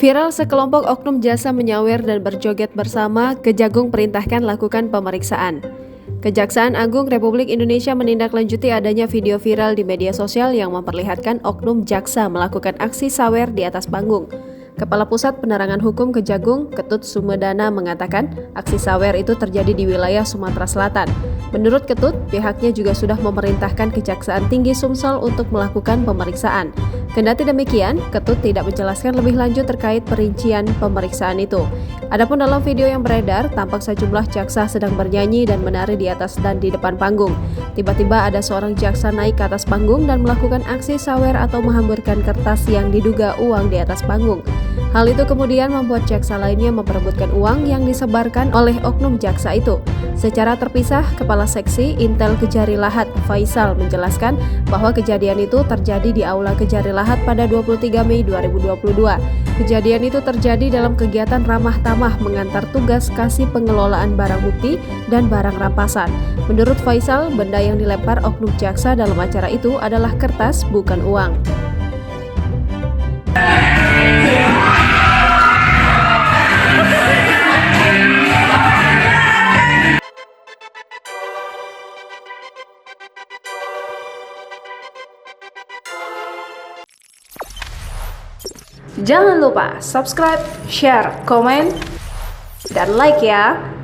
Viral sekelompok oknum jasa menyawer dan berjoget bersama, Kejagung perintahkan lakukan pemeriksaan. Kejaksaan Agung Republik Indonesia menindaklanjuti adanya video viral di media sosial yang memperlihatkan oknum jaksa melakukan aksi sawer di atas panggung. Kepala Pusat Penerangan Hukum Kejagung, Ketut Sumedana mengatakan aksi sawer itu terjadi di wilayah Sumatera Selatan. Menurut Ketut, pihaknya juga sudah memerintahkan Kejaksaan Tinggi Sumsel untuk melakukan pemeriksaan. Kendati demikian, Ketut tidak menjelaskan lebih lanjut terkait perincian pemeriksaan itu. Adapun dalam video yang beredar, tampak sejumlah jaksa sedang bernyanyi dan menari di atas dan di depan panggung. Tiba-tiba ada seorang jaksa naik ke atas panggung dan melakukan aksi sawer atau menghamburkan kertas yang diduga uang di atas panggung. Hal itu kemudian membuat jaksa lainnya memperebutkan uang yang disebarkan oleh oknum jaksa itu. Secara terpisah, Kepala Seksi Intel Kejari Lahat Faisal menjelaskan bahwa kejadian itu terjadi di Aula Kejari Lahat pada 23 Mei 2022. Kejadian itu terjadi dalam kegiatan ramah tamah mengantar tugas kasih pengelolaan barang bukti dan barang rampasan. Menurut Faisal, benda yang dilempar oknum jaksa dalam acara itu adalah kertas, bukan uang. Jangan lupa subscribe, share, komen, dan like ya!